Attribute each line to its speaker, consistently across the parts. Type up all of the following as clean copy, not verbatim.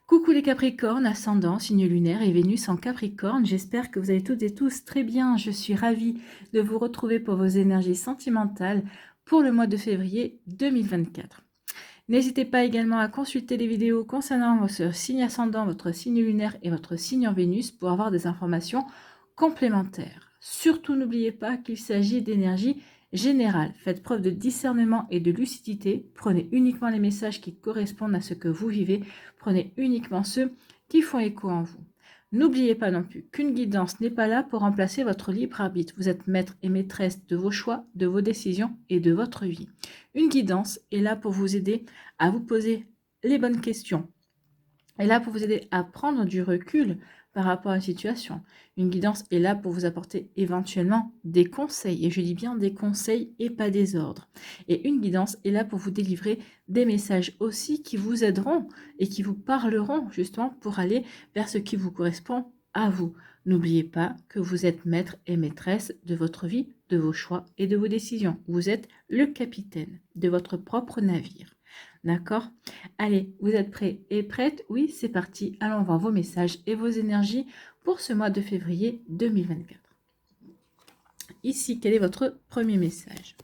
Speaker 1: Coucou les Capricornes, ascendant, signe lunaire et Vénus en Capricorne. J'espère que vous allez toutes et tous très bien. Je suis ravie de vous retrouver pour vos énergies sentimentales pour le mois de février 2024. N'hésitez pas également à consulter les vidéos concernant votre signe ascendant, votre signe lunaire et votre signe en Vénus pour avoir des informations complémentaires. Surtout n'oubliez pas qu'il s'agit d'énergie générale. Faites preuve de discernement et de lucidité. Prenez uniquement les messages qui correspondent à ce que vous vivez. Prenez uniquement ceux qui font écho en vous. N'oubliez pas non plus qu'une guidance n'est pas là pour remplacer votre libre arbitre. Vous êtes maître et maîtresse de vos choix, de vos décisions et de votre vie. Une guidance est là pour vous aider à vous poser les bonnes questions. Elle est là pour vous aider à prendre du recul par rapport à la situation. Une guidance est là pour vous apporter éventuellement des conseils. Et je dis bien des conseils et pas des ordres. Et une guidance est là pour vous délivrer des messages aussi qui vous aideront et qui vous parleront justement pour aller vers ce qui vous correspond à vous. N'oubliez pas que vous êtes maître et maîtresse de votre vie, de vos choix et de vos décisions. Vous êtes le capitaine de votre propre navire. D'accord? Allez, vous êtes prêts et prêtes? Oui, c'est parti. Allons voir vos messages et vos énergies pour ce mois de février 2024. Ici, quel est votre premier message?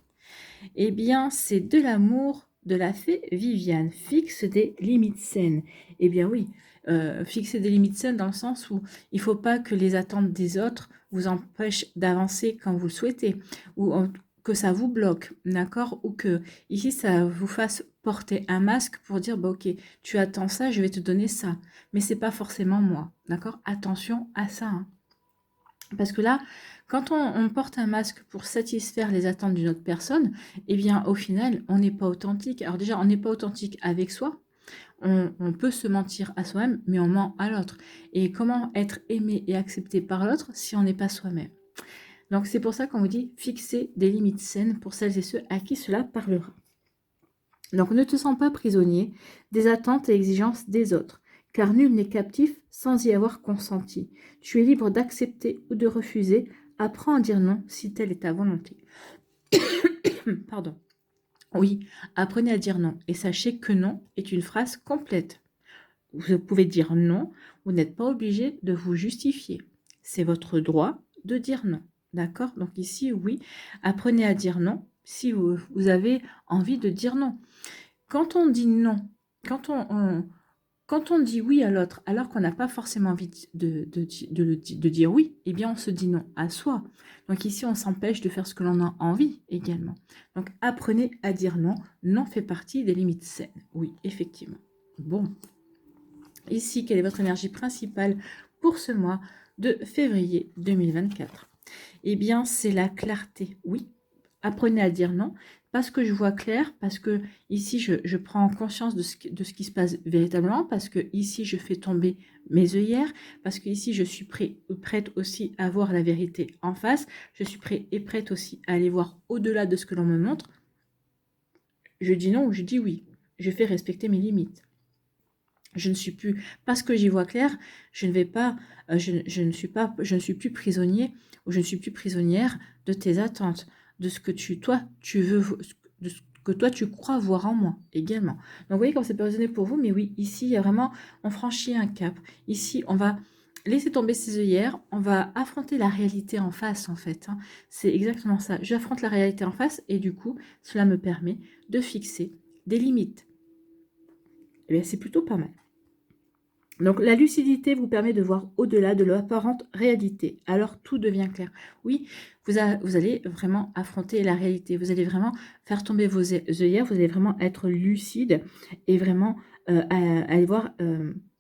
Speaker 1: Eh bien, c'est de l'amour de la fée Viviane. Fixe des limites saines. Eh bien oui, fixer des limites saines dans le sens où il ne faut pas que les attentes des autres vous empêchent d'avancer quand vous le souhaitez, ou que ça vous bloque, d'accord? Ou que ici, ça vous fasse porter un masque pour dire, bah, ok, tu attends ça, je vais te donner ça. Mais c'est pas forcément moi, d'accord? Attention à ça, hein. Parce que là, quand on porte un masque pour satisfaire les attentes d'une autre personne, eh bien, au final, on n'est pas authentique. Alors déjà, on n'est pas authentique avec soi. On peut se mentir à soi-même, mais on ment à l'autre. Et comment être aimé et accepté par l'autre si on n'est pas soi-même? Donc, c'est pour ça qu'on vous dit fixer des limites saines pour celles et ceux à qui cela parlera. Donc, ne te sens pas prisonnier des attentes et exigences des autres, car nul n'est captif sans y avoir consenti. Tu es libre d'accepter ou de refuser. Apprends à dire non si telle est ta volonté. Pardon. Oui, apprenez à dire non et sachez que non est une phrase complète. Vous pouvez dire non, vous n'êtes pas obligé de vous justifier. C'est votre droit de dire non. D'accord? Donc ici, oui, apprenez à dire non si vous avez envie de dire non. Quand on dit non, quand on dit oui à l'autre alors qu'on n'a pas forcément envie de dire oui, eh bien on se dit non à soi. Donc ici, on s'empêche de faire ce que l'on a envie également. Donc apprenez à dire non. Non fait partie des limites saines. Oui, effectivement. Bon. Ici, quelle est votre énergie principale pour ce mois de février 2024? Eh bien, c'est la clarté. Oui, apprenez à dire non, parce que je vois clair, parce que ici, je prends conscience de ce qui se passe véritablement, parce que ici, je fais tomber mes œillères, parce que ici, je suis prête aussi à voir la vérité en face, je suis prête et prête aussi à aller voir au-delà de ce que l'on me montre. Je dis non ou je dis oui. Je fais respecter mes limites. Je ne suis plus, parce que j'y vois clair, je ne vais pas, je ne suis plus prisonnier ou je ne suis plus prisonnière de tes attentes, de ce que toi, tu veux, de ce que toi, tu crois voir en moi également. Donc, vous voyez comme ça peut résonner pour vous, mais oui, ici, il y a vraiment, on franchit un cap. Ici, on va laisser tomber ses œillères, on va affronter la réalité en face, en fait, hein. C'est exactement ça. J'affronte la réalité en face et du coup, cela me permet de fixer des limites. Et bien, c'est plutôt pas mal. Donc, la lucidité vous permet de voir au-delà de l'apparente réalité. Alors, tout devient clair. Oui, vous allez vraiment affronter la réalité. Vous allez vraiment faire tomber vos œillères. Vous allez vraiment être lucide et vraiment aller voir...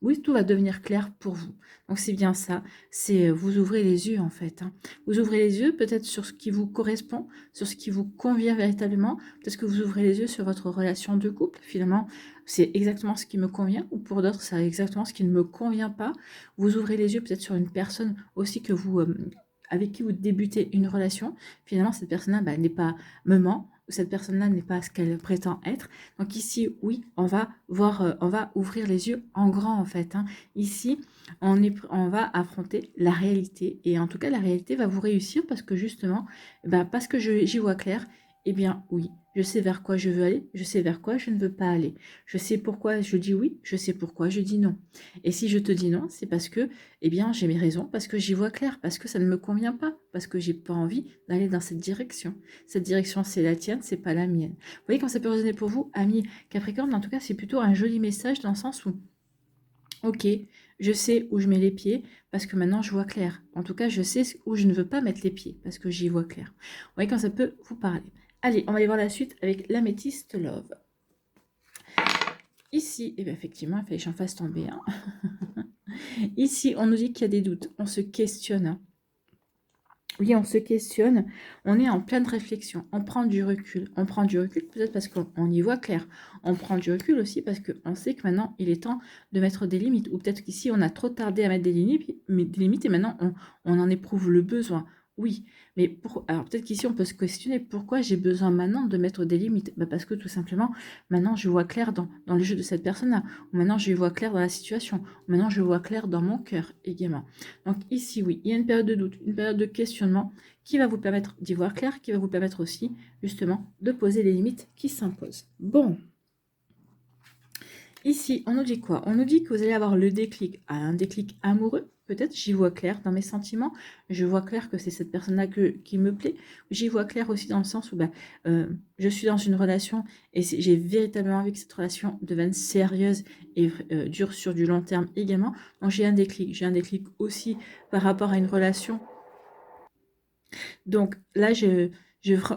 Speaker 1: oui, tout va devenir clair pour vous. Donc, c'est bien ça. C'est vous ouvrez les yeux, en fait, hein. Vous ouvrez les yeux peut-être sur ce qui vous correspond, sur ce qui vous convient véritablement. Peut-être que vous ouvrez les yeux sur votre relation de couple, finalement. C'est exactement ce qui me convient, ou pour d'autres, c'est exactement ce qui ne me convient pas. Vous ouvrez les yeux peut-être sur une personne aussi que vous, avec qui vous débutez une relation. Finalement, cette personne-là n'est pas me ment, ou cette personne-là n'est pas ce qu'elle prétend être. Donc ici, oui, on va voir, on va ouvrir les yeux en grand en fait, hein. Ici, on va affronter la réalité, et en tout cas, la réalité va vous réussir parce que justement, parce que j'y vois clair. Eh bien oui, je sais vers quoi je veux aller, je sais vers quoi je ne veux pas aller. Je sais pourquoi je dis oui, je sais pourquoi je dis non. Et si je te dis non, c'est parce que, eh bien, j'ai mes raisons, parce que j'y vois clair, parce que ça ne me convient pas, parce que j'ai pas envie d'aller dans cette direction. Cette direction, c'est la tienne, c'est pas la mienne. Vous voyez quand ça peut résonner pour vous, amis Capricorne, en tout cas, c'est plutôt un joli message dans le sens où, ok, je sais où je mets les pieds parce que maintenant je vois clair. En tout cas, je sais où je ne veux pas mettre les pieds parce que j'y vois clair. Vous voyez quand ça peut vous parler. Allez, on va aller voir la suite avec l'améthyste love. Ici, et bien effectivement, il fallait que j'en fasse tomber un. Ici, on nous dit qu'il y a des doutes. On se questionne. Oui, on se questionne, on est en pleine réflexion, on prend du recul. On prend du recul peut-être parce qu'on y voit clair. On prend du recul aussi parce qu'on sait que maintenant, il est temps de mettre des limites. Ou peut-être qu'ici, on a trop tardé à mettre des limites et maintenant, on en éprouve le besoin. Oui, mais alors peut-être qu'ici, on peut se questionner pourquoi j'ai besoin maintenant de mettre des limites. Bah parce que tout simplement, maintenant, je vois clair dans le jeu de cette personne-là. Ou maintenant, je vois clair dans la situation. Ou maintenant, je vois clair dans mon cœur également. Donc ici, oui, il y a une période de doute, une période de questionnement qui va vous permettre d'y voir clair, qui va vous permettre aussi, justement, de poser les limites qui s'imposent. Bon, ici, on nous dit quoi? On nous dit que vous allez avoir le déclic, un déclic amoureux. Peut-être, j'y vois clair dans mes sentiments. Je vois clair que c'est cette personne-là qui me plaît. J'y vois clair aussi dans le sens où je suis dans une relation et j'ai véritablement envie que cette relation devienne sérieuse et dure sur du long terme également. Donc, j'ai un déclic. J'ai un déclic aussi par rapport à une relation. Donc, là,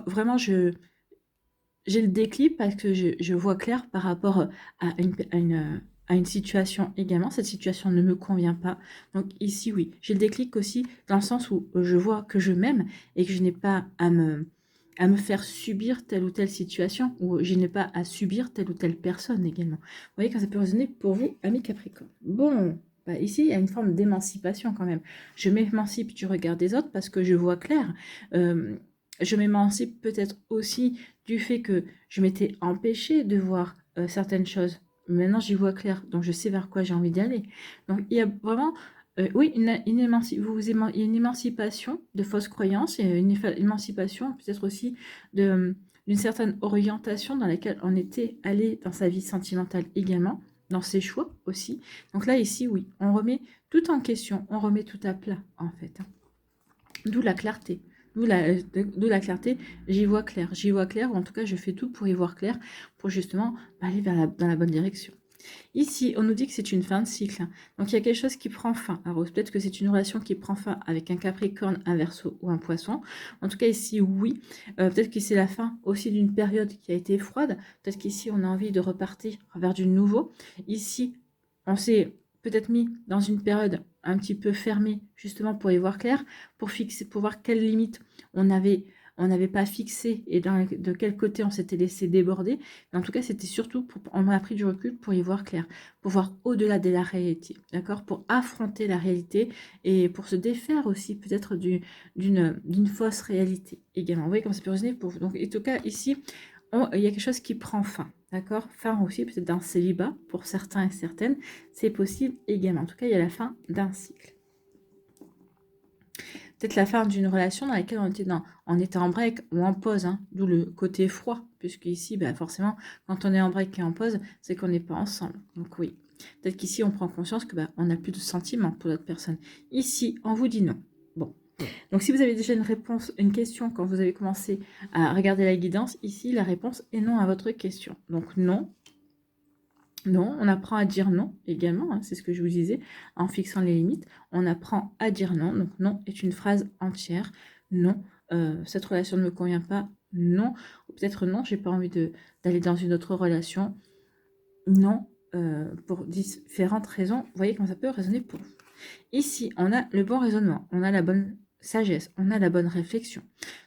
Speaker 1: vraiment, j'ai le déclic parce que je vois clair par rapport à une situation également. Cette situation ne me convient pas. Donc ici, oui, j'ai le déclic aussi dans le sens où je vois que je m'aime et que je n'ai pas à me faire subir telle ou telle situation ou je n'ai pas à subir telle ou telle personne également. Vous voyez quand ça peut résonner pour vous, amis Capricorne. Bon, bah ici, il y a une forme d'émancipation quand même. Je m'émancipe du regard des autres parce que je vois clair. Je m'émancipe peut-être aussi du fait que je m'étais empêchée de voir certaines choses. Maintenant, j'y vois clair, donc je sais vers quoi j'ai envie d'y aller. Donc, il y a vraiment, oui, il y a une émancipation de fausses croyances, et une émancipation peut-être aussi d'une certaine orientation dans laquelle on était allé dans sa vie sentimentale également, dans ses choix aussi. Donc là, ici, oui, on remet tout en question, on remet tout à plat, en fait. D'où la clarté. D'où la clarté, j'y vois clair, ou en tout cas je fais tout pour y voir clair, pour justement aller dans la bonne direction. Ici, on nous dit que c'est une fin de cycle. Donc il y a quelque chose qui prend fin. Alors peut-être que c'est une relation qui prend fin avec un Capricorne, un Verseau ou un Poisson. En tout cas ici, oui. Peut-être que c'est la fin aussi d'une période qui a été froide. Peut-être qu'ici, on a envie de repartir vers du nouveau. Ici, on s'est peut-être mis dans une période un petit peu fermée, justement pour y voir clair, pour voir quelles limites on n'avait pas fixé et de quel côté on s'était laissé déborder. Mais en tout cas, c'était surtout on a pris du recul pour y voir clair, pour voir au-delà de la réalité, d'accord, pour affronter la réalité et pour se défaire aussi peut-être d'une fausse réalité également. Vous voyez comme ça peut résonner pour vous. Donc, en tout cas, ici, il y a quelque chose qui prend fin, d'accord, fin aussi peut-être d'un célibat pour certains et certaines, c'est possible également. En tout cas, il y a la fin d'un cycle. Peut-être la fin d'une relation dans laquelle on était en break ou en pause, hein, d'où le côté froid, puisque ici, bah, forcément, quand on est en break et en pause, c'est qu'on n'est pas ensemble. Donc oui, peut-être qu'ici, on prend conscience que on n'a plus de sentiments pour l'autre personne. Ici, on vous dit non. Bon. Donc si vous avez déjà une réponse, une question quand vous avez commencé à regarder la guidance, ici, la réponse est non à votre question. Donc non, non, on apprend à dire non également, hein, c'est ce que je vous disais, en fixant les limites. On apprend à dire non. Donc non est une phrase entière. Non, cette relation ne me convient pas. Non, ou peut-être non, j'ai pas envie d'aller dans une autre relation. Non, pour différentes raisons. Vous voyez comment ça peut résonner pour vous. Ici, on a le bon raisonnement, on a la bonne sagesse, on a la bonne réflexion.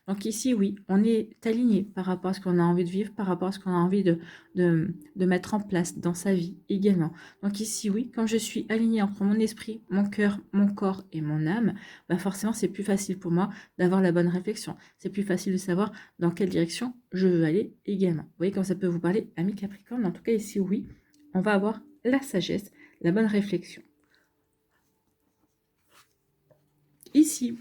Speaker 1: Donc ici, oui, on est aligné par rapport à ce qu'on a envie de vivre, par rapport à ce qu'on a envie de mettre en place dans sa vie également. Donc ici, oui, quand je suis alignée entre mon esprit, mon cœur, mon corps et mon âme, forcément, c'est plus facile pour moi d'avoir la bonne réflexion. C'est plus facile de savoir dans quelle direction je veux aller également. Vous voyez comment ça peut vous parler, amis Capricorne. En tout cas, ici, oui, on va avoir la sagesse, la bonne réflexion. Ici,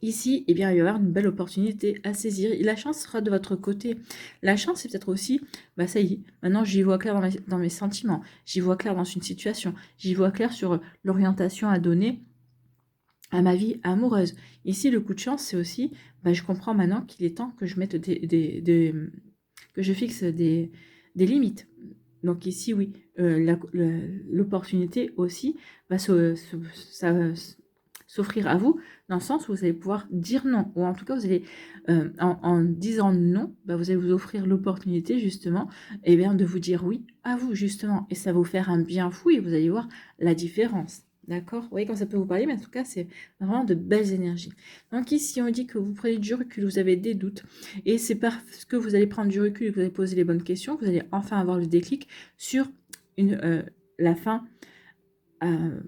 Speaker 1: Ici, eh bien, il va y avoir une belle opportunité à saisir. Et la chance sera de votre côté. La chance, c'est peut-être aussi, bah ça y est, maintenant j'y vois clair dans mes sentiments, j'y vois clair dans une situation, j'y vois clair sur l'orientation à donner à ma vie amoureuse. Ici, le coup de chance, c'est aussi, bah, je comprends maintenant qu'il est temps que je mette que je fixe des limites. Donc ici, oui, l'opportunité aussi va s'offrir à vous, dans le sens où vous allez pouvoir dire non, ou en tout cas, vous allez, en disant non, bah, vous allez vous offrir l'opportunité, justement, eh bien, de vous dire oui à vous, justement, et ça va vous faire un bien fou, et vous allez voir la différence. D'accord? Vous voyez quand ça peut vous parler, mais en tout cas, c'est vraiment de belles énergies. Donc ici, on dit que vous prenez du recul, vous avez des doutes, et c'est parce que vous allez prendre du recul et que vous allez poser les bonnes questions que vous allez enfin avoir le déclic sur la fin, euh,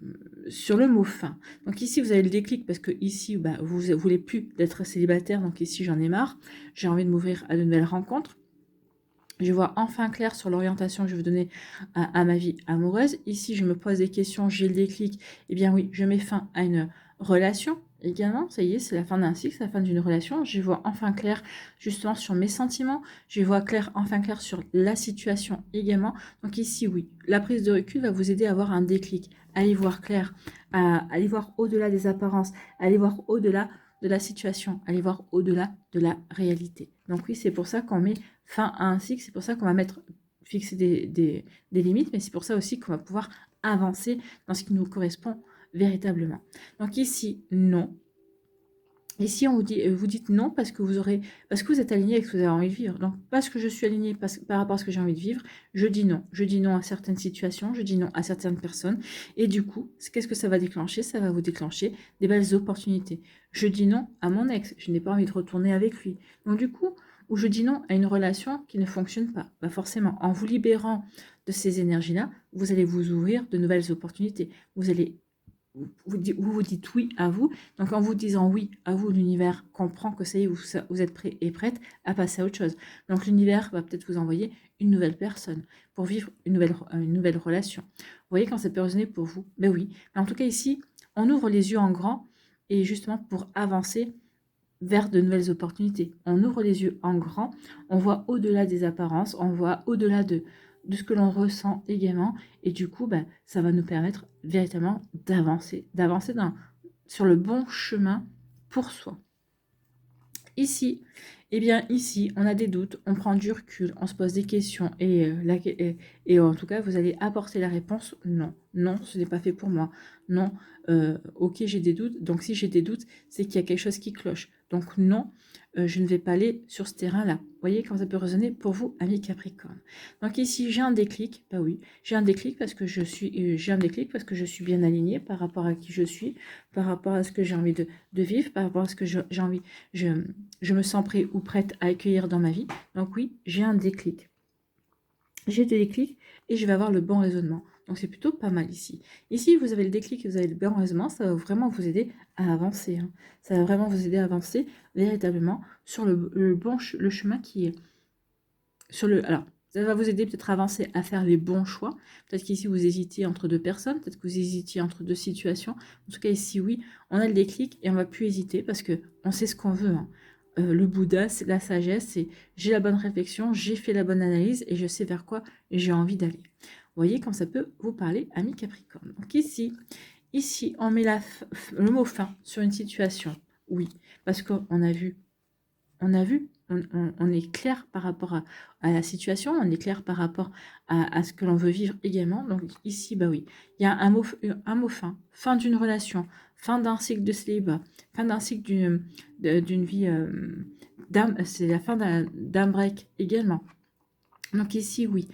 Speaker 1: sur le mot fin. Donc ici, vous avez le déclic parce que ici, bah, vous ne voulez plus d'être célibataire, donc ici, j'en ai marre. J'ai envie de m'ouvrir à de nouvelles rencontres. Je vois enfin clair sur l'orientation que je veux donner à ma vie amoureuse. Ici, je me pose des questions, j'ai le déclic. Eh bien oui, je mets fin à une relation également. Ça y est, c'est la fin d'un cycle, c'est la fin d'une relation. Je vois enfin clair justement sur mes sentiments. Je vois clair, enfin clair sur la situation également. Donc ici, oui, la prise de recul va vous aider à avoir un déclic, à y voir clair, à aller voir au-delà des apparences, à aller voir au-delà de la situation, aller voir au-delà de la réalité. Donc oui, c'est pour ça qu'on met fin à un cycle, c'est pour ça qu'on va fixer des limites, mais c'est pour ça aussi qu'on va pouvoir avancer dans ce qui nous correspond véritablement. Donc ici, non. Ici, on vous dit, vous dites non parce que parce que vous êtes aligné avec ce que vous avez envie de vivre. Donc, parce que je suis aligné par rapport à ce que j'ai envie de vivre, je dis non. Je dis non à certaines situations, je dis non à certaines personnes. Et du coup, qu'est-ce que ça va déclencher? Ça va vous déclencher des belles opportunités. Je dis non à mon ex, je n'ai pas envie de retourner avec lui. Donc, du coup, ou je dis non à une relation qui ne fonctionne pas. Bah forcément, en vous libérant de ces énergies-là, vous allez vous ouvrir de nouvelles opportunités. Vous allez vous dites oui à vous. Donc en vous disant oui à vous, l'univers comprend que ça y est, vous êtes prêt et prête à passer à autre chose. Donc l'univers va peut-être vous envoyer une nouvelle personne pour vivre une nouvelle relation. Vous voyez quand ça peut résonner pour vous? Ben oui. Mais en tout cas ici, on ouvre les yeux en grand et justement pour avancer vers de nouvelles opportunités. On ouvre les yeux en grand, on voit au-delà des apparences, on voit au-delà de ce que l'on ressent également, et du coup, ben, ça va nous permettre véritablement d'avancer sur le bon chemin pour soi. Ici, eh bien ici, on a des doutes, on prend du recul, on se pose des questions et en tout cas, vous allez apporter la réponse non. Non, ce n'est pas fait pour moi. Non, ok, j'ai des doutes. Donc si j'ai des doutes, c'est qu'il y a quelque chose qui cloche. Donc non, je ne vais pas aller sur ce terrain-là. Vous voyez quand ça peut résonner pour vous, amis Capricorne. Donc ici, j'ai un déclic. Bah oui, j'ai un déclic parce que j'ai un déclic parce que je suis bien alignée par rapport à qui je suis, par rapport à ce que j'ai envie de vivre, par rapport à ce que j'ai envie, je me sens prêt ou prête à accueillir dans ma vie. Donc oui, j'ai un déclic. J'ai des déclics et je vais avoir le bon raisonnement. Donc c'est plutôt pas mal ici. Ici, vous avez le déclic et vous avez le bon raisonnement, ça va vraiment vous aider à avancer. Hein. Ça va vraiment vous aider à avancer véritablement sur le chemin qui est sur le. Alors, ça va vous aider peut-être à avancer, à faire les bons choix. Peut-être qu'ici, vous hésitiez entre deux personnes, peut-être que vous hésitiez entre deux situations. En tout cas, ici, oui, on a le déclic et on ne va plus hésiter parce qu'on sait ce qu'on veut. Hein. Le Bouddha, c'est la sagesse, c'est j'ai la bonne réflexion, j'ai fait la bonne analyse et je sais vers quoi j'ai envie d'aller. Vous voyez comme ça peut vous parler, ami Capricorne. Donc ici on met le mot fin sur une situation. Oui, parce qu'on a vu, on est clair par rapport à la situation, on est clair par rapport à ce que l'on veut vivre également. Donc ici, bah oui, il y a un mot fin, fin d'une relation, fin d'un cycle de célibat, fin d'un cycle d'une vie c'est la fin d'un break également. Donc ici, oui.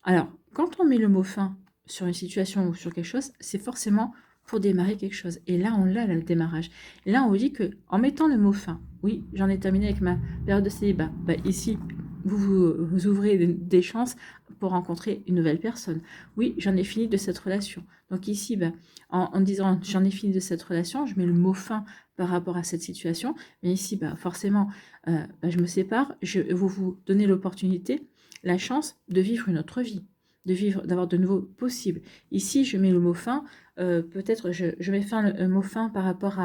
Speaker 1: Alors, quand on met le mot fin sur une situation ou sur quelque chose, c'est forcément pour démarrer quelque chose. Et là, on l'a, là, le démarrage. Et là, on vous dit que en mettant le mot fin, oui, j'en ai terminé avec ma période de célibat. Bah, ici, vous ouvrez des chances pour rencontrer une nouvelle personne. Oui, j'en ai fini de cette relation. Donc ici, bah, en disant j'en ai fini de cette relation, je mets le mot fin par rapport à cette situation. Mais ici, bah, forcément, bah, je me sépare. Vous donnez l'opportunité, la chance de vivre une autre vie, d'avoir de nouveaux possibles. Ici, je mets le mot fin, peut-être je mets fin le mot fin par rapport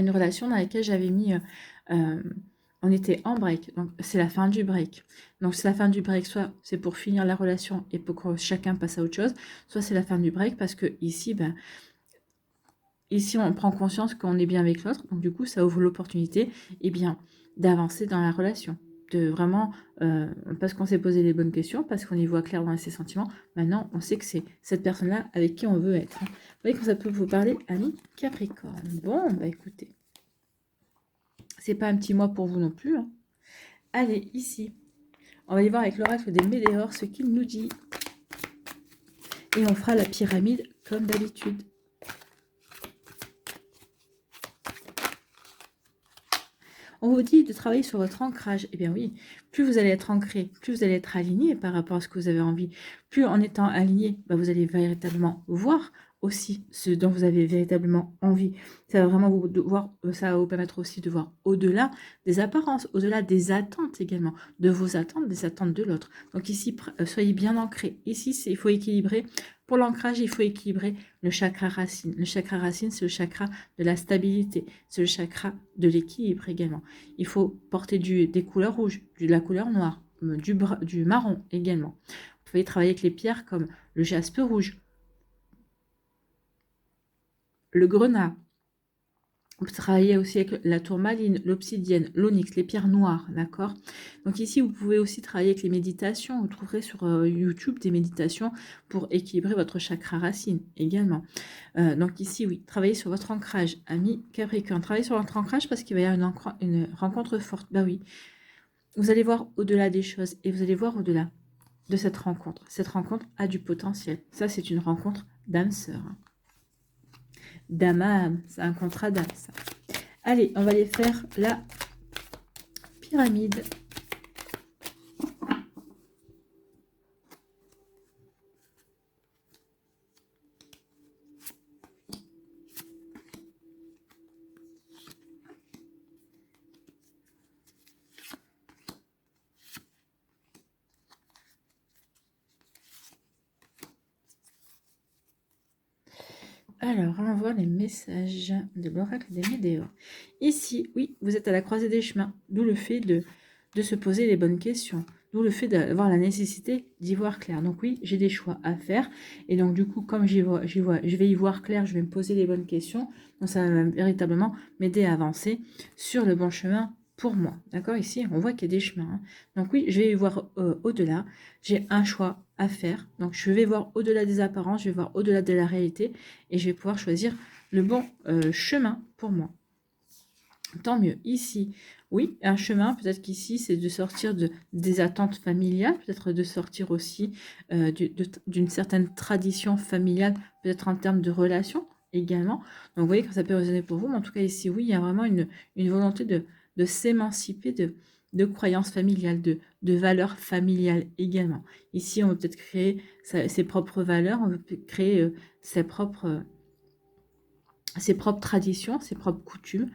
Speaker 1: une relation dans laquelle j'avais mis... on était en break, donc c'est la fin du break. Donc c'est la fin du break, soit c'est pour finir la relation et pour que chacun passe à autre chose, soit c'est la fin du break parce que ici, ici on prend conscience qu'on est bien avec l'autre, donc du coup ça ouvre l'opportunité d'avancer dans la relation. De vraiment, parce qu'on s'est posé les bonnes questions, parce qu'on y voit clair dans ses sentiments, maintenant on sait que c'est cette personne-là avec qui on veut être. Vous voyez que ça peut vous parler, amis Capricorne. Bon, écoutez, c'est pas un petit mois pour vous non plus. Allez, ici, on va aller voir avec l'oracle des Médéors ce qu'il nous dit. Et on fera la pyramide comme d'habitude. On vous dit de travailler sur votre ancrage. Eh bien oui, plus vous allez être ancré, plus vous allez être aligné par rapport à ce que vous avez envie. Plus en étant aligné, vous allez véritablement voir aussi ce dont vous avez véritablement envie. Ça va vraiment ça va vous permettre aussi de voir au-delà des apparences, au-delà des attentes également, de vos attentes, des attentes de l'autre. Donc ici, soyez bien ancré. Ici, il faut équilibrer. Pour l'ancrage, il faut équilibrer le chakra racine. Le chakra racine, c'est le chakra de la stabilité. C'est le chakra de l'équilibre également. Il faut porter des couleurs rouges, de la couleur noire, du marron également. Vous pouvez travailler avec les pierres comme le jaspe rouge, le grenat. Vous travaillez aussi avec la tourmaline, l'obsidienne, l'onyx, les pierres noires, d'accord? Donc ici, vous pouvez aussi travailler avec les méditations. Vous trouverez sur YouTube des méditations pour équilibrer votre chakra racine également. Donc ici, oui, travaillez sur votre ancrage, ami Capricorne. Travaillez sur votre ancrage parce qu'il va y avoir une rencontre forte. Bah oui, vous allez voir au-delà des choses et vous allez voir au-delà de cette rencontre. Cette rencontre a du potentiel. Ça, c'est une rencontre d'âme-sœur. D'âme à âme, c'est un contrat d'âme, ça. Allez, on va aller faire la pyramide. Alors, on voit les messages de l'oracle des Médéors. Ici, oui, vous êtes à la croisée des chemins, d'où le fait de se poser les bonnes questions, d'où le fait d'avoir la nécessité d'y voir clair. Donc oui, j'ai des choix à faire, et donc du coup, comme je vais y voir clair, je vais me poser les bonnes questions, donc ça va véritablement m'aider à avancer sur le bon chemin pour moi. D'accord? Ici, on voit qu'il y a des chemins. Hein. Donc oui, je vais y voir au-delà. J'ai un choix à faire. Donc je vais voir au-delà des apparences, je vais voir au-delà de la réalité et je vais pouvoir choisir le bon chemin pour moi. Tant mieux. Ici, oui, un chemin, peut-être qu'ici, c'est de sortir des attentes familiales, peut-être de sortir aussi d'une certaine tradition familiale, peut-être en termes de relations également. Donc vous voyez que ça peut résonner pour vous, mais en tout cas ici, oui, il y a vraiment une volonté de s'émanciper de croyances familiales, de valeurs familiales également. Ici, on veut peut-être créer ses propres valeurs, on veut créer ses propres traditions, ses propres coutumes.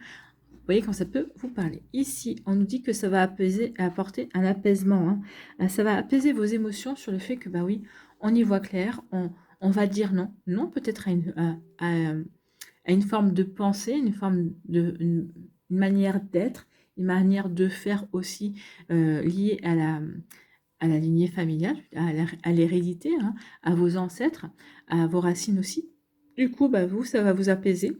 Speaker 1: Vous voyez quand ça peut vous parler. Ici, on nous dit que ça va apporter un apaisement. Hein. Ça va apaiser vos émotions sur le fait que, bah oui, on y voit clair, on va dire non. Non peut-être à une forme de pensée, une manière d'être, une manière de faire aussi liée à la lignée familiale, à l'hérédité, hein, à vos ancêtres, à vos racines aussi. Du coup, bah vous, ça va vous apaiser.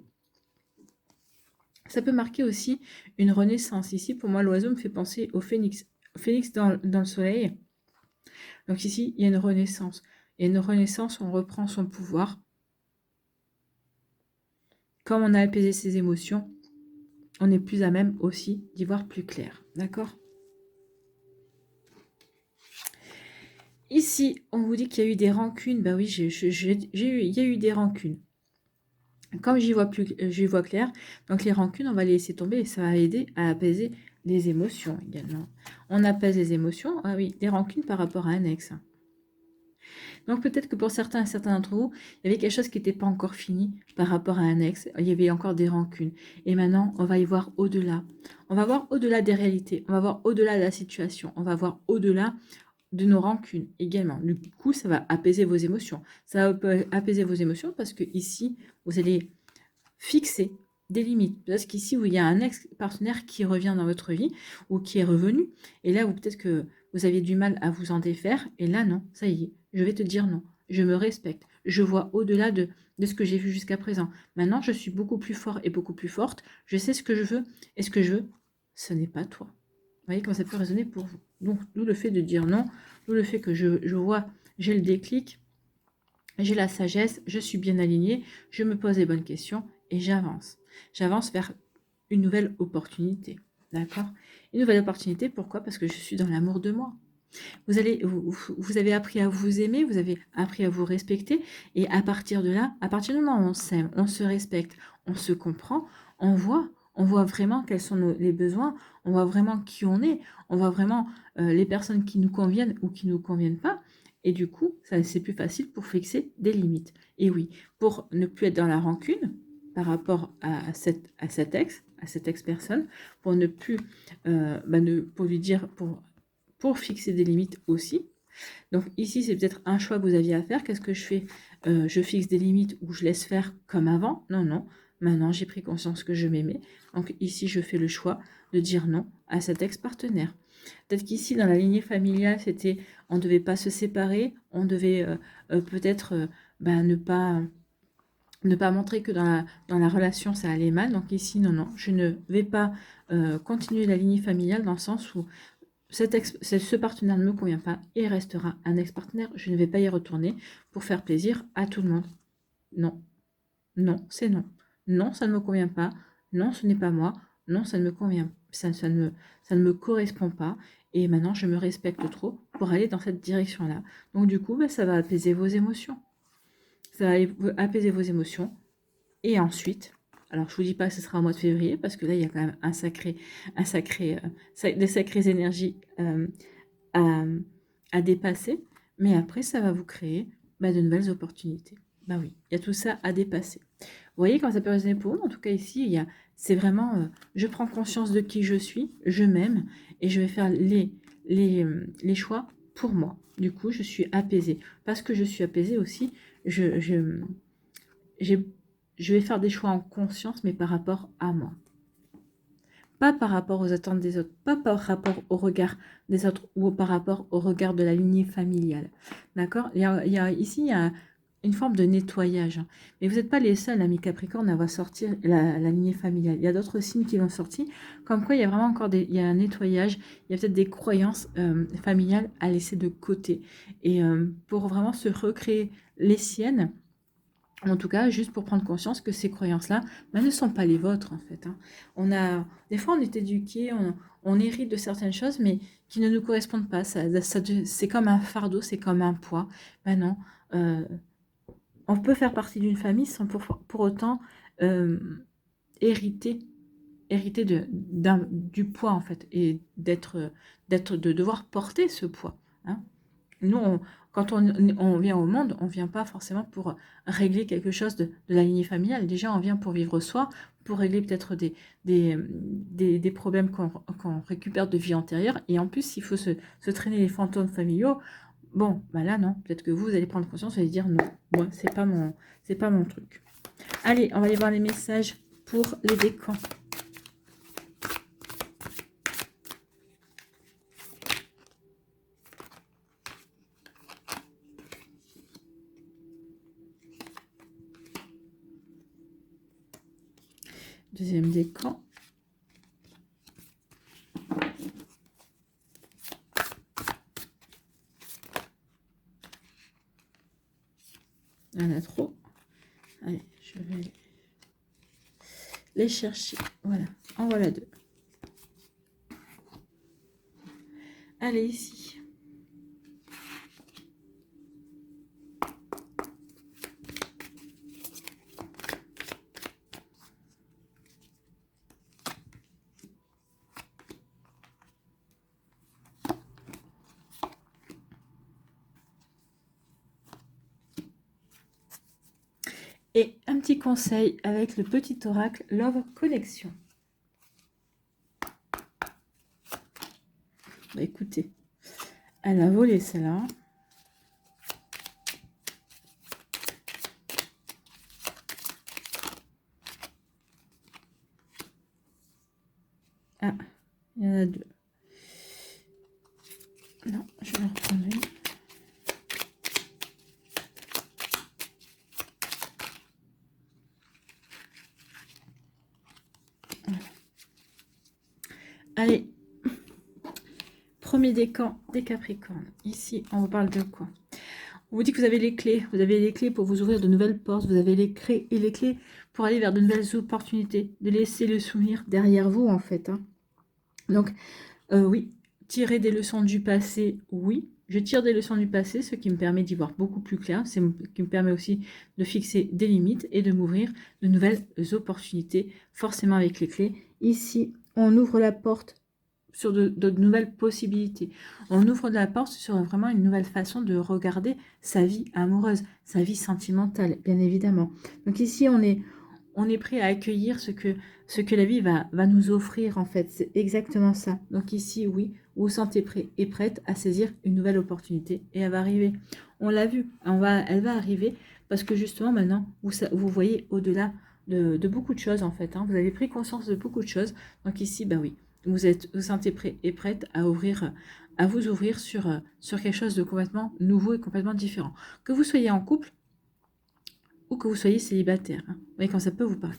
Speaker 1: Ça peut marquer aussi une renaissance. Ici, pour moi, l'oiseau me fait penser au phénix. Phénix dans le soleil. Donc ici, il y a une renaissance. Il y a une renaissance, on reprend son pouvoir. Comme on a apaisé ses émotions, on est plus à même aussi d'y voir plus clair. D'accord ? Ici, on vous dit qu'il y a eu des rancunes. Ben oui, il y a eu des rancunes. Comme j'y vois clair, donc les rancunes, on va les laisser tomber et ça va aider à apaiser les émotions également. On apaise les émotions, ah oui, des rancunes par rapport à un ex. Donc peut-être que pour certains d'entre vous, il y avait quelque chose qui n'était pas encore fini par rapport à un ex, il y avait encore des rancunes. Et maintenant, on va y voir au-delà. On va voir au-delà des réalités, on va voir au-delà de la situation, on va voir au-delà de nos rancunes également. Du coup, ça va apaiser vos émotions. Ça va apaiser vos émotions parce que ici, vous allez fixer des limites. Parce qu'ici, où il y a un ex-partenaire qui revient dans votre vie ou qui est revenu, et là, où peut-être que vous aviez du mal à vous en défaire, et là, non, ça y est, je vais te dire non. Je me respecte. Je vois au-delà de ce que j'ai vu jusqu'à présent. Maintenant, je suis beaucoup plus fort et beaucoup plus forte. Je sais ce que je veux, et ce que je veux, ce n'est pas toi. Vous voyez comment ça peut résonner pour vous. Donc, d'où le fait de dire non, d'où le fait que je vois, j'ai le déclic, j'ai la sagesse, je suis bien alignée, je me pose les bonnes questions et j'avance. J'avance vers une nouvelle opportunité. D'accord? Une nouvelle opportunité, pourquoi? Parce que je suis dans l'amour de moi. Vous avez appris à vous aimer, vous avez appris à vous respecter, et à partir de là, à partir du moment où on s'aime, on se respecte, on se comprend, on voit vraiment quels sont les besoins, on voit vraiment qui on voit vraiment les personnes qui nous conviennent ou qui ne nous conviennent pas, et du coup, c'est plus facile pour fixer des limites. Et oui, pour ne plus être dans la rancune par rapport à cet ex, à cette ex-personne, pour ne plus, pour lui dire, pour fixer des limites aussi. Donc ici, c'est peut-être un choix que vous aviez à faire. Qu'est-ce que je fais? Je fixe des limites ou je laisse faire comme avant? Non, non. Maintenant, j'ai pris conscience que je m'aimais. Donc ici, je fais le choix de dire non à cet ex-partenaire. Peut-être qu'ici, dans la lignée familiale, c'était on ne devait pas se séparer, on devait peut-être ne pas montrer que dans la relation, ça allait mal. Donc ici, non, non, je ne vais pas continuer la lignée familiale dans le sens où ce partenaire ne me convient pas et restera un ex-partenaire. Je ne vais pas y retourner pour faire plaisir à tout le monde. Non, non, c'est non. Non, ça ne me convient pas. Non, ce n'est pas moi. Non, ça ne me convient, ça ne me correspond pas. Et maintenant, je me respecte trop pour aller dans cette direction-là. Donc du coup, ça va apaiser vos émotions. Ça va apaiser vos émotions. Et ensuite, alors je vous dis pas que ce sera au mois de février, parce que là, il y a quand même des sacrées énergies à, à dépasser. Mais après, ça va vous créer de nouvelles opportunités. Bah oui, il y a tout ça à dépasser. Vous voyez comment ça peut résonner pour vous? En tout cas, ici, c'est vraiment, je prends conscience de qui je suis, je m'aime, et je vais faire les choix pour moi. Du coup, je suis apaisée. Parce que je suis apaisée aussi, j'ai je vais faire des choix en conscience, mais par rapport à moi. Pas par rapport aux attentes des autres, pas par rapport au regard des autres ou par rapport au regard de la lignée familiale. D'accord? Ici, il y a une forme de nettoyage. Mais vous n'êtes pas les seuls, amis Capricorne, à voir sortir la lignée familiale. Il y a d'autres signes qui l'ont sorti, comme quoi il y a vraiment encore il y a un nettoyage, il y a peut-être des croyances familiales à laisser de côté. Et pour vraiment se recréer les siennes, en tout cas, juste pour prendre conscience que ces croyances-là ne sont pas les vôtres, en fait. Des fois, on est éduqué, on hérite de certaines choses, mais qui ne nous correspondent pas. C'est comme un fardeau, c'est comme un poids. Non, euh, on peut faire partie d'une famille sans pour autant euh, hériter, du poids, en fait, et de devoir porter ce poids. Hein. Nous, quand on vient au monde, on ne vient pas forcément pour régler quelque chose de la lignée familiale. Déjà, on vient pour vivre soi, pour régler peut-être des problèmes qu'on récupère de vie antérieure. Et en plus, s'il faut se traîner les fantômes familiaux, bon, là, non. Peut-être que vous allez prendre conscience, vous allez dire non, moi, c'est pas mon truc. Allez, on va aller voir les messages pour les décans. Deuxième décan. Il y en a trop. Allez, je vais les chercher. Voilà, en voilà deux. Allez, ici. Et un petit conseil avec le petit oracle Love Connection. Écoutez, elle a volé celle-là. Il y en a deux. Non, je vais en reprendre une. Voilà. Allez, premier décan des Capricornes. Ici, on vous parle de quoi? On vous dit que vous avez les clés. Vous avez les clés pour vous ouvrir de nouvelles portes. Vous avez les clés pour aller vers de nouvelles opportunités. De laisser le souvenir derrière vous, en fait. Hein. Donc, oui, tirer des leçons du passé, oui. Je tire des leçons du passé, ce qui me permet d'y voir beaucoup plus clair. C'est ce qui me permet aussi de fixer des limites et de m'ouvrir de nouvelles opportunités, forcément avec les clés. Ici, on ouvre la porte sur de nouvelles possibilités. On ouvre la porte sur vraiment une nouvelle façon de regarder sa vie amoureuse, sa vie sentimentale, bien évidemment. Donc ici, on est prêt à accueillir ce que la vie va nous offrir, en fait. C'est exactement ça. Donc ici, oui, vous vous sentez prêt et prête à saisir une nouvelle opportunité et elle va arriver. On l'a vu, elle va arriver parce que justement, maintenant, vous voyez au-delà de beaucoup de choses, en fait. Hein. Vous avez pris conscience de beaucoup de choses. Donc ici, bah oui, vous sentez prêt et prête à vous ouvrir sur quelque chose de complètement nouveau et complètement différent. Que vous soyez en couple ou que vous soyez célibataire. Hein. Vous voyez quand ça peut vous parler.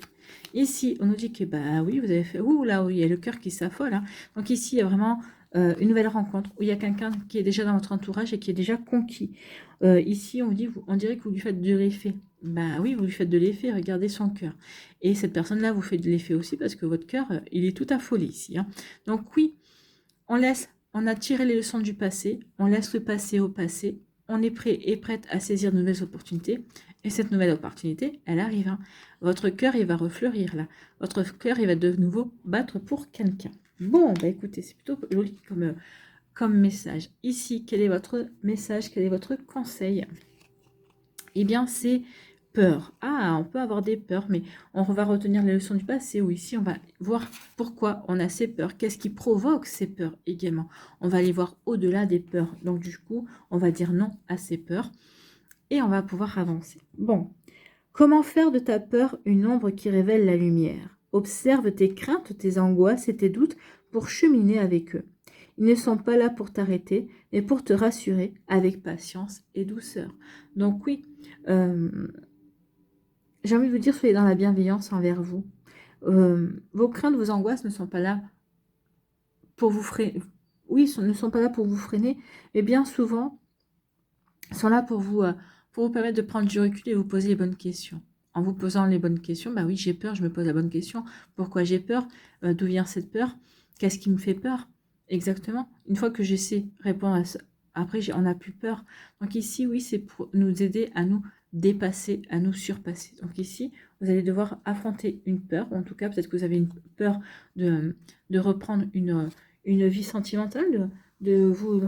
Speaker 1: Ici, on nous dit que, bah oui, vous avez fait, ouh là, oui, il y a le cœur qui s'affole. Hein. Donc ici, il y a vraiment une nouvelle rencontre où il y a quelqu'un qui est déjà dans votre entourage et qui est déjà conquis. Ici, on dirait que vous lui faites de l'effet. Bah oui, vous lui faites de l'effet, regardez son cœur. Et cette personne-là vous fait de l'effet aussi parce que votre cœur, il est tout affolé ici. Hein. Donc oui, on a tiré les leçons du passé, on laisse le passé au passé, on est prêt et prête à saisir de nouvelles opportunités. Et cette nouvelle opportunité, elle arrive. Hein. Votre cœur, il va refleurir là. Votre cœur, il va de nouveau battre pour quelqu'un. Bon, bah écoutez, c'est plutôt joli comme message. Ici, quel est votre message? Quel est votre conseil? Eh bien, c'est peur. Ah, on peut avoir des peurs, mais on va retenir les leçons du passé, ou ici, on va voir pourquoi on a ces peurs, qu'est-ce qui provoque ces peurs également. On va aller voir au-delà des peurs. Donc, du coup, on va dire non à ces peurs et on va pouvoir avancer. Bon, comment faire de ta peur une ombre qui révèle la lumière? Observe tes craintes, tes angoisses et tes doutes pour cheminer avec eux. Ils ne sont pas là pour t'arrêter, mais pour te rassurer avec patience et douceur. Donc oui, j'ai envie de vous dire, soyez dans la bienveillance envers vous. Vos craintes, vos angoisses ne sont pas là pour vous freiner. Oui, ne sont pas là pour vous freiner, mais bien souvent, sont là pour vous permettre de prendre du recul et vous poser les bonnes questions. En vous posant les bonnes questions, bah oui, j'ai peur, je me pose la bonne question. Pourquoi j'ai peur? D'où vient cette peur? Qu'est-ce qui me fait peur? Exactement. Une fois que j'essaie de répondre à ça, après, on n'a plus peur. Donc ici, oui, c'est pour nous aider à nous dépasser, à nous surpasser. Donc ici, vous allez devoir affronter une peur, ou en tout cas, peut-être que vous avez une peur de reprendre une vie sentimentale, de vous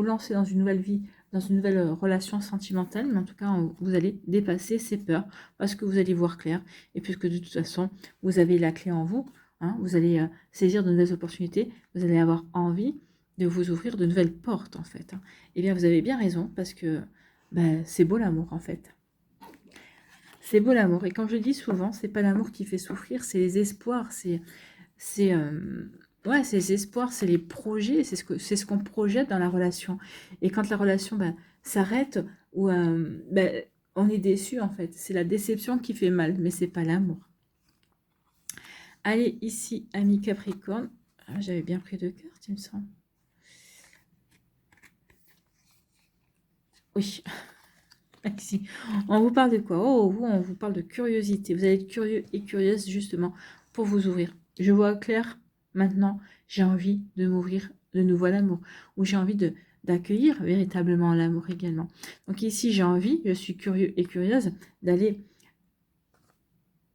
Speaker 1: lancer dans une nouvelle vie, dans une nouvelle relation sentimentale, mais en tout cas, vous allez dépasser ces peurs parce que vous allez voir clair et puisque de toute façon, vous avez la clé en vous, hein, vous allez saisir de nouvelles opportunités, vous allez avoir envie de vous ouvrir de nouvelles portes en fait. Hein. Eh bien, vous avez bien raison parce que c'est beau l'amour en fait. C'est beau l'amour et comme je dis souvent, c'est pas l'amour qui fait souffrir, c'est les espoirs, c'est ouais, c'est les espoirs, c'est les projets, c'est ce qu'on projette dans la relation. Et quand la relation s'arrête, ou on est déçu en fait. C'est la déception qui fait mal, mais c'est pas l'amour. Allez, ici, ami Capricorne. Ah, j'avais bien pris 2 cartes, il me semble. Oui. Ici. On vous parle de quoi? Oh, on vous parle de curiosité. Vous allez être curieux et curieuse justement pour vous ouvrir. Je vois clair maintenant, j'ai envie de m'ouvrir de nouveau à l'amour. Ou j'ai envie d'accueillir véritablement l'amour également. Donc ici, j'ai envie, je suis curieux et curieuse d'aller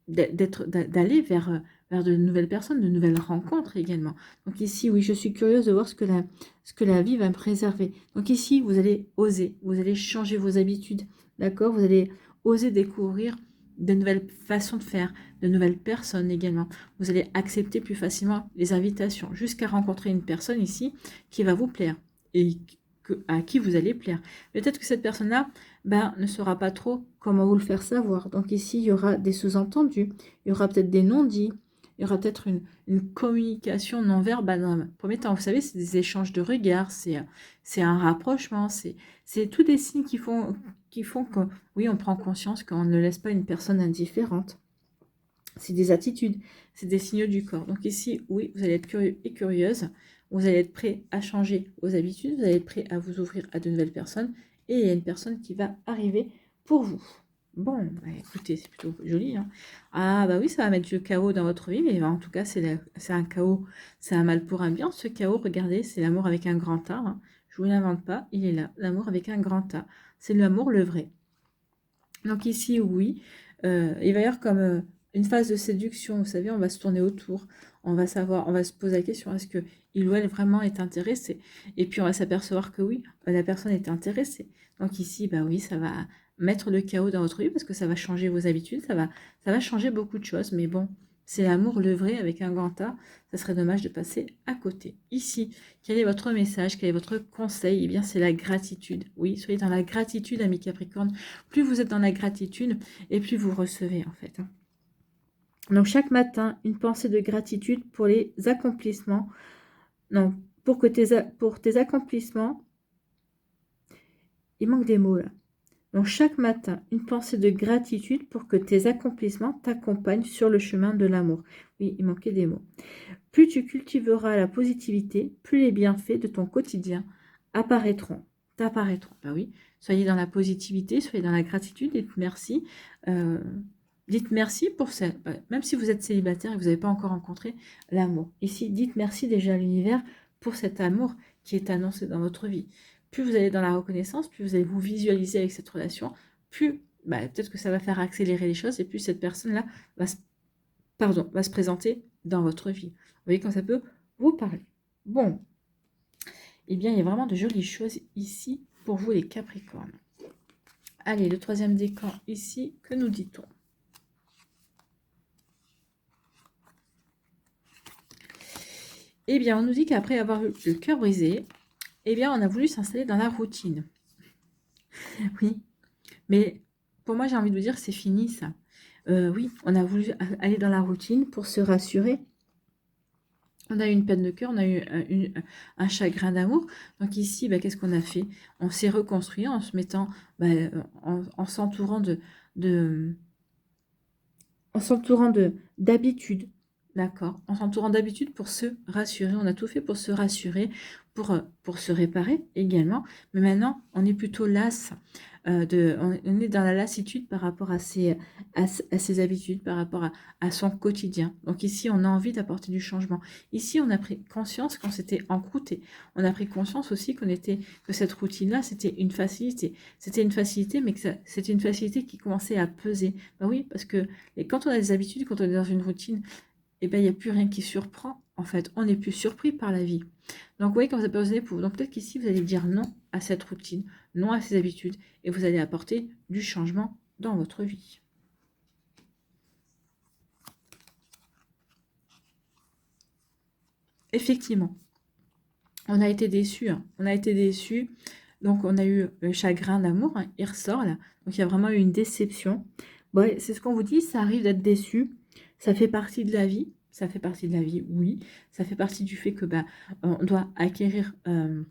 Speaker 1: vers de nouvelles personnes, de nouvelles rencontres également. Donc ici, oui, je suis curieuse de voir ce que la vie va me préserver. Donc ici, vous allez oser, vous allez changer vos habitudes, d'accord? Vous allez oser découvrir de nouvelles façons de faire, de nouvelles personnes également. Vous allez accepter plus facilement les invitations, jusqu'à rencontrer une personne ici qui va vous plaire et à qui vous allez plaire. Peut-être que cette personne-là ne saura pas trop comment vous le faire savoir. Donc ici, il y aura des sous-entendus, il y aura peut-être des non-dits, il y aura peut-être une communication non verbale dans un premier temps. Vous savez, c'est des échanges de regards, c'est un rapprochement, c'est tous des signes qui font que, oui, on prend conscience qu'on ne laisse pas une personne indifférente. C'est des attitudes, c'est des signaux du corps. Donc ici, oui, vous allez être curieux et curieuse, vous allez être prêt à changer vos habitudes, vous allez être prêt à vous ouvrir à de nouvelles personnes, et il y a une personne qui va arriver pour vous. Bon, bah, écoutez, c'est plutôt joli. Hein. Ah bah oui, ça va mettre du chaos dans votre vie, mais en tout cas, c'est un chaos, c'est un mal pour un bien. Ce chaos, regardez, c'est l'amour avec un grand A. Hein. Je vous l'invente pas, il est là, l'amour avec un grand A. C'est l'amour le vrai. Donc ici, oui, il va y avoir comme une phase de séduction, vous savez, on va se tourner autour, on va savoir, on va se poser la question, est-ce que il ou elle vraiment est intéressé? Et puis on va s'apercevoir que oui, la personne est intéressée. Donc ici, bah oui, ça va mettre le chaos dans votre vie parce que ça va changer vos habitudes, ça va changer beaucoup de choses, mais bon, c'est l'amour le vrai avec un grand A, ça serait dommage de passer à côté. Ici, quel est votre message, quel est votre conseil? Eh bien, c'est la gratitude. Oui, soyez dans la gratitude, ami Capricorne. Plus vous êtes dans la gratitude, et plus vous recevez, en fait. Donc, chaque matin, une pensée de gratitude pour les accomplissements. Non, pour tes accomplissements. Il manque des mots, là. Donc, chaque matin, une pensée de gratitude pour que tes accomplissements t'accompagnent sur le chemin de l'amour. Oui, il manquait des mots. Plus tu cultiveras la positivité, plus les bienfaits de ton quotidien t'apparaîtront. Ben oui, soyez dans la positivité, soyez dans la gratitude, dites merci. Dites merci pour ça. Même si vous êtes célibataire et que vous n'avez pas encore rencontré l'amour. Ici, dites merci déjà à l'univers pour cet amour qui est annoncé dans votre vie. Plus vous allez dans la reconnaissance, plus vous allez vous visualiser avec cette relation, plus peut-être que ça va faire accélérer les choses et plus cette personne-là va se présenter dans votre vie. Vous voyez quand ça peut vous parler. Bon, eh bien, il y a vraiment de jolies choses ici pour vous les Capricornes. Allez, le troisième décan ici, que nous dit-on? Eh bien, on nous dit qu'après avoir eu le cœur brisé, eh bien, on a voulu s'installer dans la routine. Oui, mais pour moi, j'ai envie de vous dire, c'est fini ça. Oui, on a voulu aller dans la routine pour se rassurer. On a eu une peine de cœur, on a eu un chagrin d'amour. Donc ici, qu'est-ce qu'on a fait? On s'est reconstruit en se mettant, en s'entourant d'habitudes. D'accord. En s'entourant d'habitude pour se rassurer. On a tout fait pour se rassurer, pour se réparer également. Mais maintenant, on est plutôt lasse. On est dans la lassitude par rapport à ses habitudes, par rapport à son quotidien. Donc ici, on a envie d'apporter du changement. Ici, on a pris conscience qu'on s'était encrouté. On a pris conscience aussi que cette routine-là, c'était une facilité. C'était une facilité, mais que c'était une facilité qui commençait à peser. Oui, parce que quand on a des habitudes, quand on est dans une routine, il n'y a plus rien qui surprend. En fait, on n'est plus surpris par la vie. Donc, vous voyez, quand ça peut résonner pour vous. Donc, peut-être qu'ici, vous allez dire non à cette routine, non à ces habitudes, et vous allez apporter du changement dans votre vie. Effectivement, on a été déçus. Hein. On a été déçus. Donc, on a eu le chagrin d'amour. Hein. Il ressort là. Donc, il y a vraiment eu une déception. Bon, c'est ce qu'on vous dit. Ça arrive d'être déçu. Ça fait partie de la vie. Ça fait partie de la vie, oui. Ça fait partie du fait que on doit acquérir de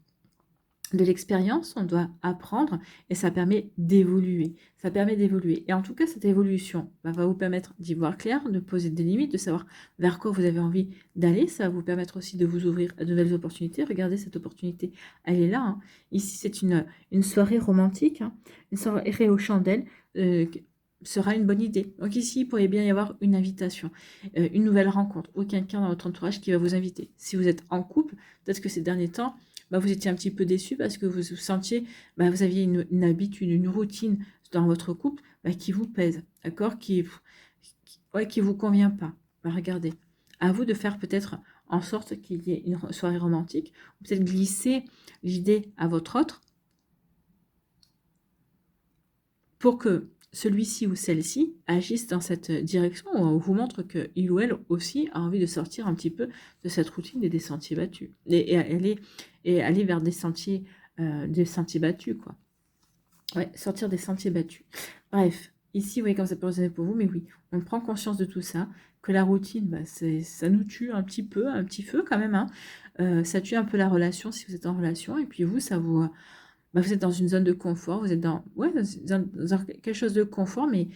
Speaker 1: l'expérience, on doit apprendre et ça permet d'évoluer. Ça permet d'évoluer. Et en tout cas, cette évolution va vous permettre d'y voir clair, de poser des limites, de savoir vers quoi vous avez envie d'aller. Ça va vous permettre aussi de vous ouvrir à de nouvelles opportunités. Regardez, cette opportunité, elle est là. Hein. Ici, c'est une soirée romantique, hein, une soirée aux chandelles. Sera une bonne idée. Donc ici, il pourrait bien y avoir une invitation, une nouvelle rencontre, ou quelqu'un dans votre entourage qui va vous inviter. Si vous êtes en couple, peut-être que ces derniers temps, vous étiez un petit peu déçu parce que vous sentiez, vous aviez une habitude, une routine dans votre couple qui vous pèse, d'accord, qui vous convient pas. Regardez, à vous de faire peut-être en sorte qu'il y ait une soirée romantique, ou peut-être glisser l'idée à votre autre pour que celui-ci ou celle-ci agisse dans cette direction, où on vous montre qu'il ou elle aussi a envie de sortir un petit peu de cette routine et des sentiers battus. Et aller vers des sentiers battus, quoi. Ouais, sortir des sentiers battus. Bref, Ici, vous voyez comme ça peut résonner pour vous, mais oui, on prend conscience de tout ça, que la routine, bah, ça nous tue un petit peu, un petit feu quand même, hein. Ça tue un peu la relation si vous êtes en relation, et puis vous, ça vous, bah, vous êtes dans une zone de confort, vous êtes dans, ouais, dans quelque chose de confort, mais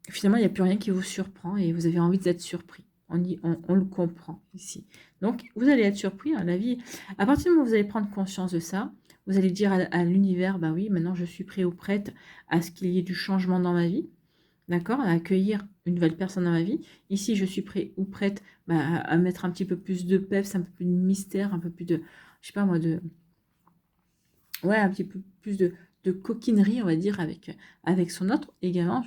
Speaker 1: finalement, il n'y a plus rien qui vous surprend et vous avez envie d'être surpris. On le comprend ici. Donc, vous allez être surpris, hein, la vie. À partir du moment où vous allez prendre conscience de ça, vous allez dire à l'univers, bah oui, maintenant je suis prêt ou prête à ce qu'il y ait du changement dans ma vie, d'accord, à accueillir une nouvelle personne dans ma vie. Ici, je suis prêt ou prête bah, à mettre un petit peu plus de peps, un peu plus de mystère, un peu plus de, je sais pas moi, ouais, un petit peu plus de coquinerie, on va dire, avec son autre également.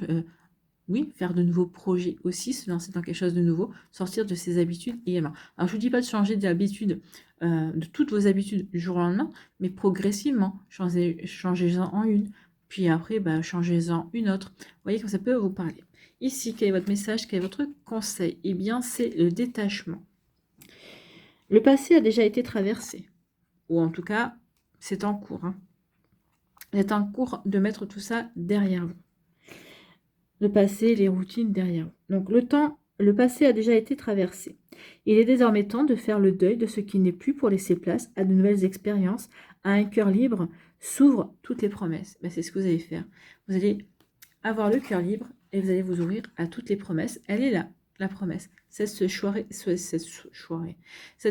Speaker 1: Oui, faire de nouveaux projets aussi, se lancer dans quelque chose de nouveau, sortir de ses habitudes également. Alors, je ne vous dis pas de changer d'habitude, de toutes vos habitudes du jour au lendemain, mais progressivement, changez-en en une, puis après, bah, changez-en une autre. Vous voyez que ça peut vous parler. Ici, quel est votre message, quel est votre conseil? Eh bien, c'est le détachement. Le passé a déjà été traversé, ou en tout cas, c'est en cours, hein. Vous êtes en cours de mettre tout ça derrière vous. Le passé, les routines derrière vous. Donc le passé a déjà été traversé. Il est désormais temps de faire le deuil de ce qui n'est plus pour laisser place à de nouvelles expériences, à un cœur libre, s'ouvrent toutes les promesses. Ben, c'est ce que vous allez faire. Vous allez avoir le cœur libre et vous allez vous ouvrir à toutes les promesses. Elle est là, la promesse. Cette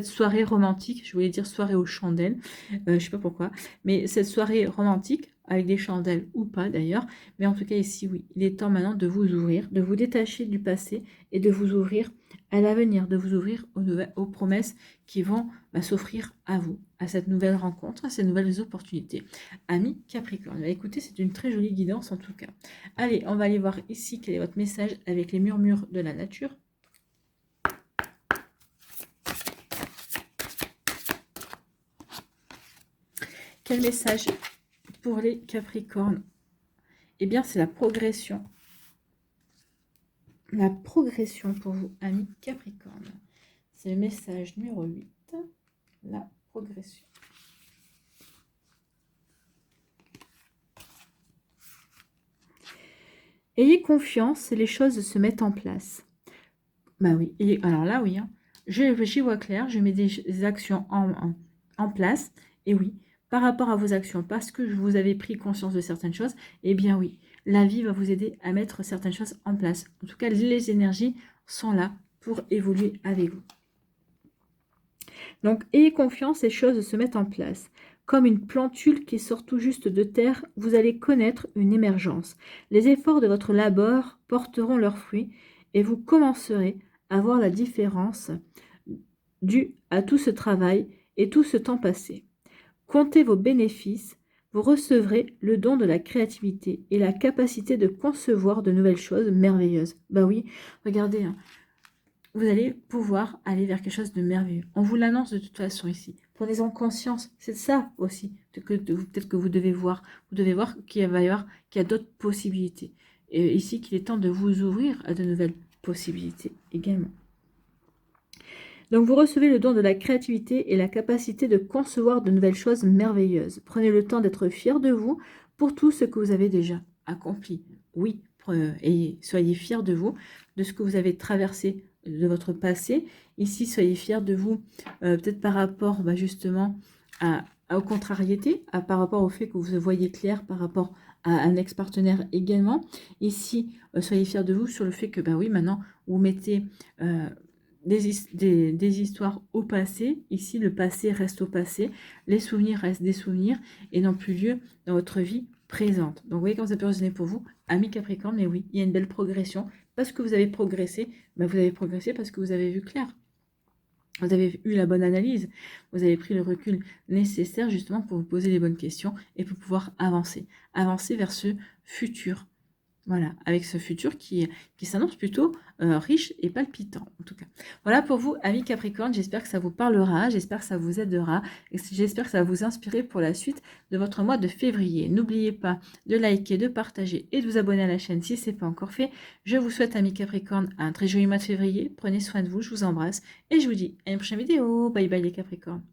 Speaker 1: soirée romantique, je voulais dire soirée aux chandelles, je ne sais pas pourquoi, mais cette soirée romantique, avec des chandelles ou pas d'ailleurs, mais en tout cas ici oui, il est temps maintenant de vous ouvrir, de vous détacher du passé et de vous ouvrir à l'avenir, de vous ouvrir aux promesses qui vont s'offrir à vous, à cette nouvelle rencontre, à ces nouvelles opportunités. Amis Capricorne, écoutez, c'est une très jolie guidance en tout cas. Allez, on va aller voir ici quel est votre message avec les murmures de la nature. Quel message pour les Capricornes? Eh bien, c'est la progression. La progression pour vous, amis Capricorne. C'est le message numéro 8, la progression. Ayez confiance et les choses se mettent en place. Bah oui, et alors là, oui, hein, j'y vois clair, je mets des actions en place, et oui, par rapport à vos actions, parce que vous avez pris conscience de certaines choses, eh bien oui, la vie va vous aider à mettre certaines choses en place. En tout cas, les énergies sont là pour évoluer avec vous. Donc, ayez confiance, les choses se mettent en place. Comme une plantule qui sort tout juste de terre, vous allez connaître une émergence. Les efforts de votre labeur porteront leurs fruits et vous commencerez à voir la différence due à tout ce travail et tout ce temps passé. Comptez vos bénéfices, vous recevrez le don de la créativité et la capacité de concevoir de nouvelles choses merveilleuses. Bah oui, regardez, hein, vous allez pouvoir aller vers quelque chose de merveilleux. On vous l'annonce de toute façon ici. Prenez-en conscience. C'est ça aussi peut-être que vous devez voir. Vous devez voir qu'il y a d'autres possibilités. Et ici, qu'il est temps de vous ouvrir à de nouvelles possibilités également. Donc vous recevez le don de la créativité et la capacité de concevoir de nouvelles choses merveilleuses. Prenez le temps d'être fier de vous pour tout ce que vous avez déjà accompli. Oui, et soyez fiers de vous, de ce que vous avez traversé de votre passé. Ici, soyez fiers de vous, peut-être par rapport justement aux contrariétés, par rapport au fait que vous voyez clair par rapport à un ex-partenaire également. Ici, soyez fiers de vous sur le fait que, oui, maintenant, vous mettez des histoires au passé. Ici, le passé reste au passé, les souvenirs restent des souvenirs et n'ont plus lieu dans votre vie présente. Donc, vous voyez comment ça peut résonner pour vous, amis Capricorne, mais oui, il y a une belle progression. Parce que vous avez progressé, vous avez progressé parce que vous avez vu clair. Vous avez eu la bonne analyse, vous avez pris le recul nécessaire justement pour vous poser les bonnes questions et pour pouvoir avancer. Avancer vers ce futur. Voilà, avec ce futur qui s'annonce plutôt riche et palpitant, en tout cas. Voilà pour vous, amis Capricorne, j'espère que ça vous parlera, j'espère que ça vous aidera, et j'espère que ça va vous inspirer pour la suite de votre mois de février. N'oubliez pas de liker, de partager et de vous abonner à la chaîne si ce n'est pas encore fait. Je vous souhaite, amis Capricorne, un très joli mois de février. Prenez soin de vous, je vous embrasse, et je vous dis à une prochaine vidéo. Bye bye les Capricornes.